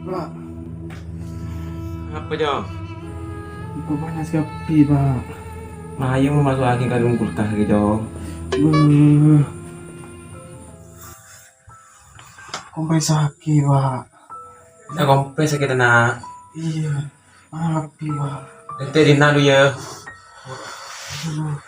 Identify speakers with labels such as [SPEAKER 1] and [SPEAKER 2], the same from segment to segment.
[SPEAKER 1] Pak,
[SPEAKER 2] Apa Jong?
[SPEAKER 1] aku panas kopi, Pak.
[SPEAKER 2] Nah, ayo mau masuk lagi ke dalam kulkas lagi Jong.
[SPEAKER 1] Beuh. Kompres sakit, Pak.
[SPEAKER 2] Kita kompres kita nak.
[SPEAKER 1] Iya, api, Pak.
[SPEAKER 2] Nanti dina dulu ya.
[SPEAKER 1] Aduh.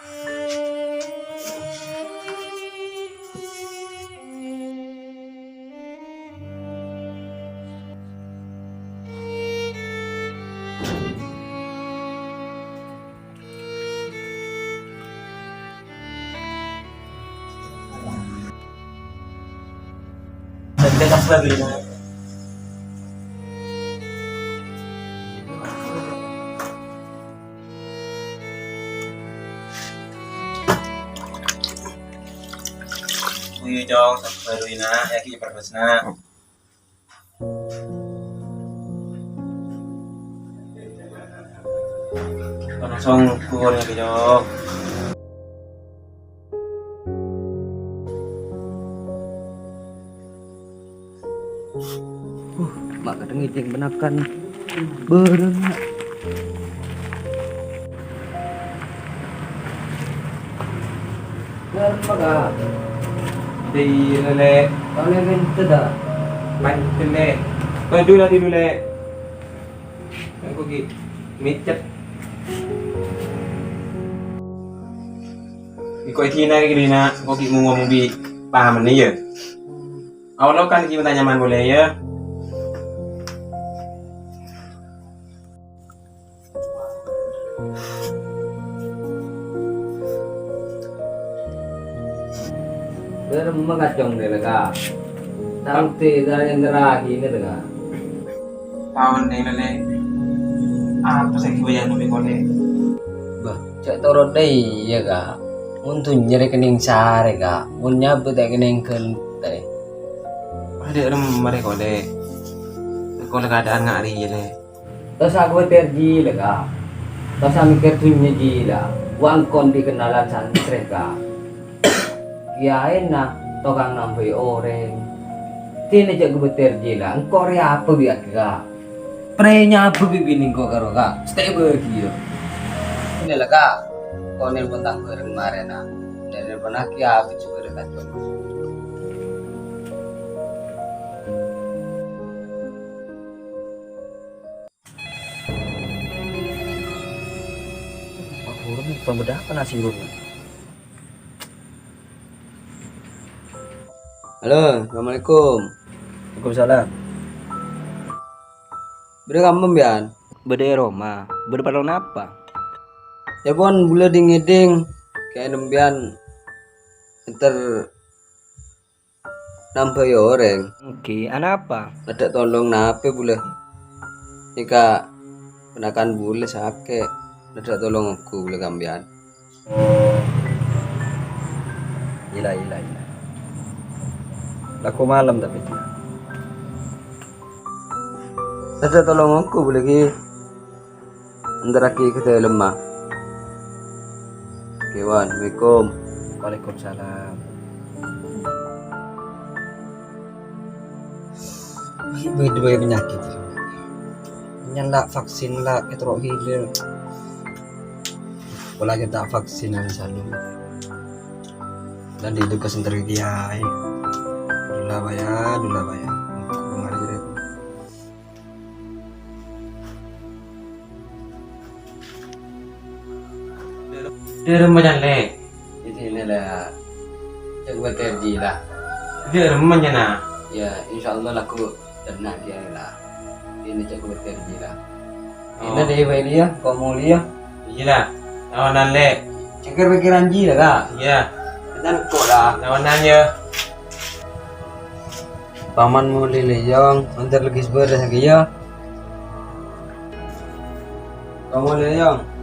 [SPEAKER 2] Nanti kasih lagi dina. Iya Jong, satu baru dina. Ya kita perpes nak. Langsung kurangnya ke Jong.
[SPEAKER 3] Mak kadang ngijing benakan bareng. Dan maka
[SPEAKER 2] Di lele,
[SPEAKER 3] kalian minta dah.
[SPEAKER 2] main lele. Kau dulu di lele. Aku gi micet. Iko iki na gini na, kau gi mau ngomong bi paham nih ya. Awal kan kita nyaman boleh ya.
[SPEAKER 3] Bareng mengacung deh lega. Nanti dari yang terakhir ini lega.
[SPEAKER 2] Tahun nih lele. Apa sih kebayang nabi kau deh?
[SPEAKER 3] Bah, cak turun deh ya ga. Untuk nyari kening sare ga. Punya betul kening kel teh.
[SPEAKER 2] Ada orang mereka deh. Kau keadaan ngari ya deh.
[SPEAKER 3] Terus aku terji lega. Terus aku mikir tunya gila. Wang kon dikenalan santri ga. Kiain na tokang nampai orang. Tini cak gue terjila. Engkau ria apa biak ga? Prenya apa bibining kau karo ga? Stay bahagia. Ini lah ga. Kau nih bentang bareng kemarin na. Dari pernah kia apa juga dekat kau. Aku ini pembedah apa nasi rumah? Halo, assalamualaikum.
[SPEAKER 1] Waalaikumsalam.
[SPEAKER 3] Beda kamu bian?
[SPEAKER 1] Beda Roma. Beda palon apa?
[SPEAKER 3] Ya bon, boleh dingiding kayak nembian ntar nambah ya orang.
[SPEAKER 1] Oke, anak apa?
[SPEAKER 3] Ada tolong nape boleh? Jika penakan boleh sakit. Ada tolong aku boleh kambian.
[SPEAKER 1] Gila. Laku malam tapi.
[SPEAKER 3] Ada tolong aku boleh ki. Antara ki kita lemah. Kewan, Assalamualaikum.
[SPEAKER 1] Waalaikumsalam.
[SPEAKER 3] Dua penyakit. Nyala vaksin lah ketrok hilir. Kalau kita vaksin yang selalu. Dan di itu kesenter dia. Dula bayar. Kemarin jadi.
[SPEAKER 2] Dia remaja le.
[SPEAKER 3] Jadi inilah coba terji lah.
[SPEAKER 2] Dia remaja na.
[SPEAKER 3] Ya insyaallah laku tenang dia lah. Ini coba terji lah. Ini dewa dia, kamu dia.
[SPEAKER 2] Iya. Lawanan le.
[SPEAKER 3] Cengker pikiran ji lah kak.
[SPEAKER 2] Iya.
[SPEAKER 3] Dan kok lah.
[SPEAKER 2] Lawanannya.
[SPEAKER 3] Paman mau leleyong, antar lagi sebelah lagi ya. Kamu leleyong.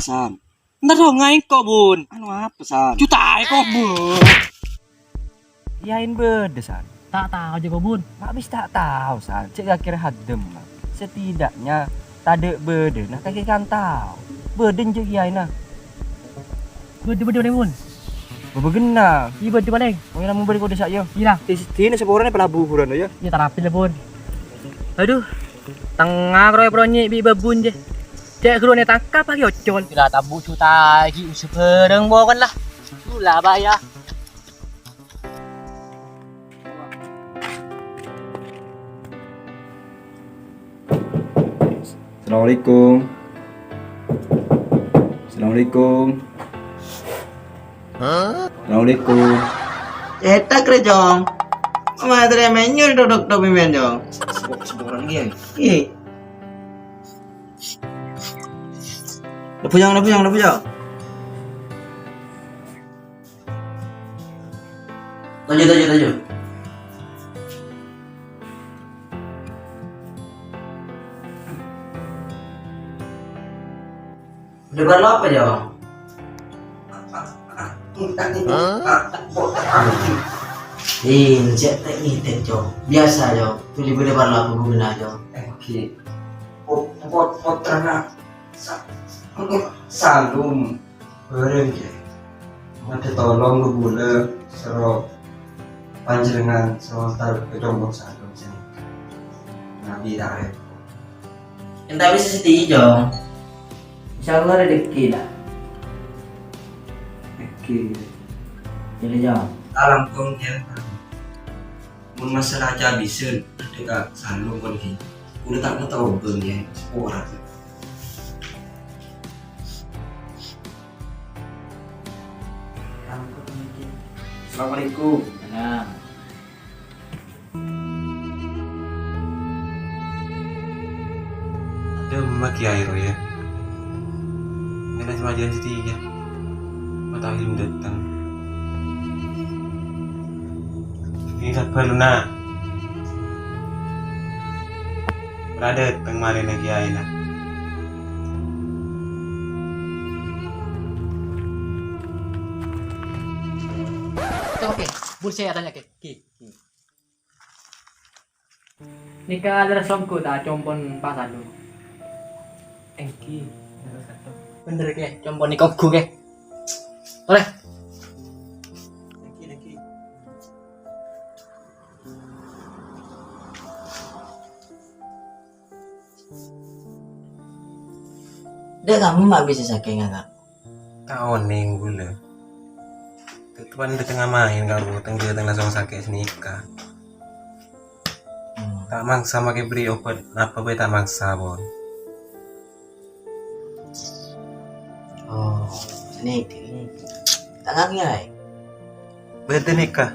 [SPEAKER 1] San. Ntar dong ngain kok bun.
[SPEAKER 3] Anu apa san?
[SPEAKER 1] Juta kok bun. Yain bedesan.
[SPEAKER 4] Tak tahu juga bun.
[SPEAKER 1] Mak bis tak tahu sal. Cik kira hadem. Mak. Setidaknya tak ada burden. Nah kaki kan tahu. Burden je kiai nah.
[SPEAKER 4] Berde bun.
[SPEAKER 1] Bergena.
[SPEAKER 4] Iya berde paling.
[SPEAKER 1] Mau yang memberi kode saya.
[SPEAKER 4] Iya.
[SPEAKER 1] Sini seorang ni pelabu huran ya.
[SPEAKER 4] Iya terapi lah bun. Aduh. Tengah kroy pronyek bi babun je. Cek keluar ni tangkap lagi ocol.
[SPEAKER 5] Bila tabu cuta lagi sepereng bawa kan lah. Itulah bahaya.
[SPEAKER 1] Assalamualaikum. Assalamualaikum. Assalamualaikum.
[SPEAKER 6] Eta kerjong. Madre menyo duduk do pimen jong.
[SPEAKER 1] Seorang dia.
[SPEAKER 6] Ih. Lepu jong. Tajuk. Udah berapa apa jong? Cek teknik jong. Biasa jong. Tuli beda berapa guna jong.
[SPEAKER 1] Okey. Potrana. Salum. Bareng je. Mata tolong guna sero panjenengan sebentar kedombong salum sini. Nabi dah.
[SPEAKER 6] Entah bisa sedih jong. Insyaallah rezeki lah.
[SPEAKER 1] Okey.
[SPEAKER 6] Jadi jong.
[SPEAKER 1] Alam kong dia. Mun masalah jabisun dekat salum kon ki. Udah tak tahu bang dia. Orang. Assalamualaikum.
[SPEAKER 3] Nah,
[SPEAKER 2] Ada maki air ya. Karena cuma jalan setiga. Matahari datang. Ini tak perlu nak. Berada teng mari lagi air nak.
[SPEAKER 5] Oke, bun saya tanya ke.
[SPEAKER 4] Nikah adalah somku tak compon pasan dulu.
[SPEAKER 5] Engki. Bener ke, coba ni kau ke. Oleh.
[SPEAKER 6] Dia kamu mak bisa saking ngangkat.
[SPEAKER 2] Kau neng gula. Tuan di tengah main kau tengah langsung sakit senika. Tak mangsa makai beri obat, apa boleh tak mangsa bon.
[SPEAKER 6] Oh, ini tangan ngai.
[SPEAKER 2] Betul nikah.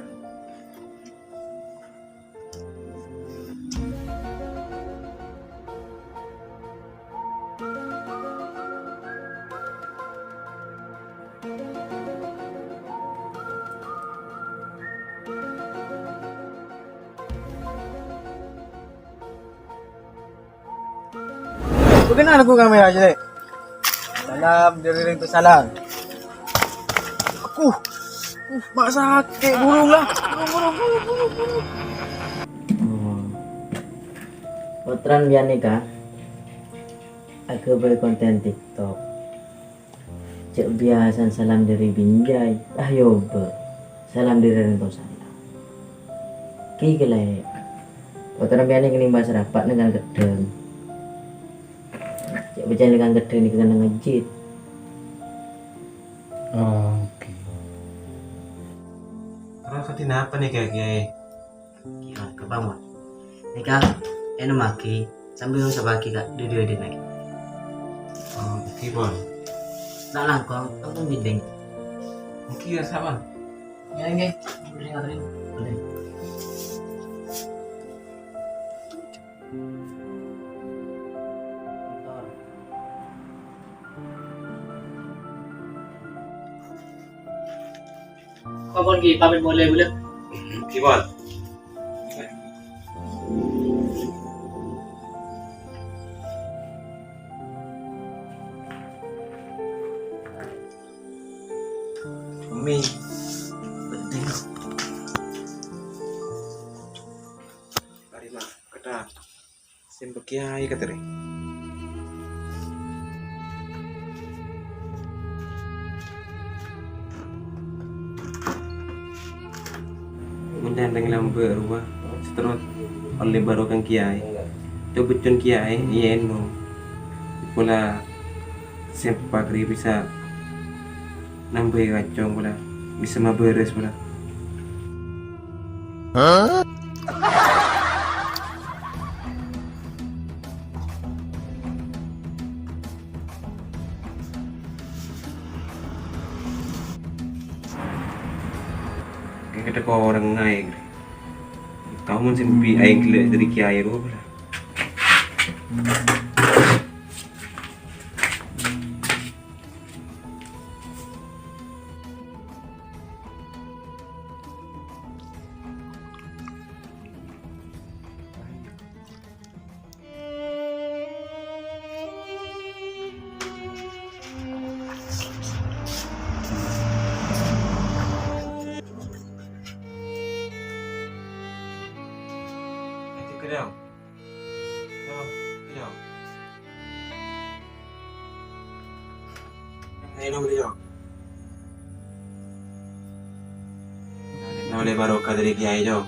[SPEAKER 7] Bagaimana aku kamera aja deh? Salam dari ring salam. Aku, mak sakit burung lah.
[SPEAKER 3] Potran biar nikah. Aku berkonten TikTok. Cek biasan salam dari Binjai. Ayo be. Salam dari Rento Salam. Ki gelai. Potran biar nikah nih bahasa rapat dengan gedeng. Cek berjalan dengan gedeng ni kena ngejit.
[SPEAKER 2] Oh, oke. Terus fatin apa nih kayak?
[SPEAKER 6] Kira kebangun. Nikah, eno maki sambil sabaki kak dua lagi.
[SPEAKER 2] Oh, oke bon.
[SPEAKER 6] Tak langkong, aku bideng.
[SPEAKER 2] Oke ya saban.
[SPEAKER 5] Ya nggih, beri ngaturin. Kau pun ki pamit boleh boleh.
[SPEAKER 2] Oke bon.
[SPEAKER 6] Umi, penting.
[SPEAKER 2] Dah. Sembah kiai kata deh. Mendandang lambe rumah seterus oleh barokan kiai. Coba cun kiai iya no. Pula sempak ri bisa nambah kacang pula bisa maberes pula. Kita kau orang naik. Tahu mun simpi aing gila dari kiai ro pula. Kejauh. Kejauh. Ini dong kejauh. Nah, oleh barokah dari kiai jauh.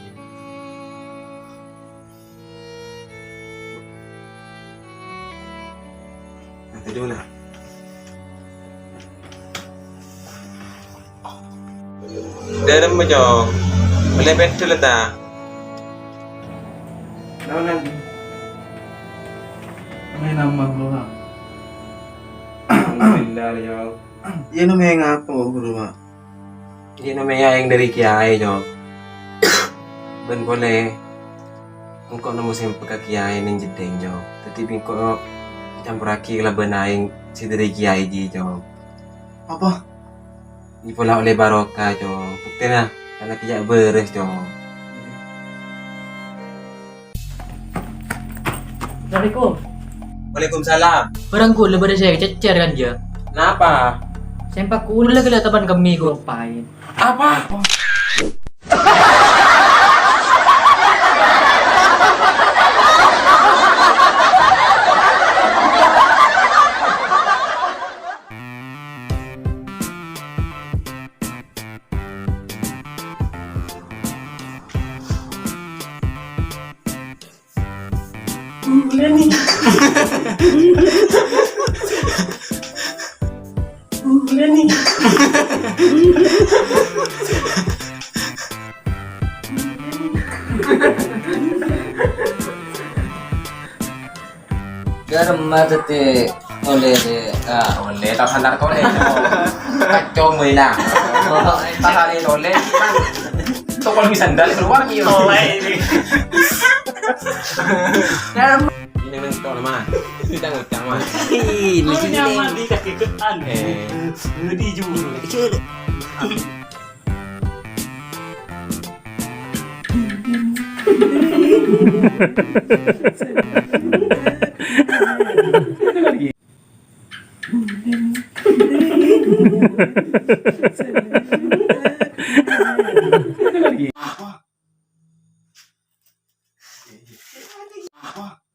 [SPEAKER 2] Nanti dulu lah. Dalam jauh. Boleh betul tak? Tahu nanti.
[SPEAKER 7] May nama bro ha.
[SPEAKER 2] Alhamdulillah jauh.
[SPEAKER 7] Yan ang may ngapo bro ha.
[SPEAKER 2] Hindi na may yang dari kiai jauh. Ben boleh. Engkau nemu sempat kiai ning jedeng jauh. Tapi engkau campur aki lah benaing si dari kiai ji jauh.
[SPEAKER 7] Apa?
[SPEAKER 2] Di pula oleh barokah jauh. Bukti lah. Karena tidak beres jauh.
[SPEAKER 5] Assalamualaikum.
[SPEAKER 2] Waalaikumsalam.
[SPEAKER 5] Barangku lebar saya cecer kan dia.
[SPEAKER 2] Kenapa?
[SPEAKER 5] Sempak ulah kelihatan kami gue ngapain.
[SPEAKER 2] Apa?
[SPEAKER 3] Garam matete oleh de
[SPEAKER 2] Oleh tak handar toleh. Kacau mula. Tak hari toleh. Tuh kalau bisa sandal keluar ni. Ini memang toleh mah. Kita ngutang mah.
[SPEAKER 5] Ini nyaman di kaki ketan. Di juru.
[SPEAKER 7] Apa?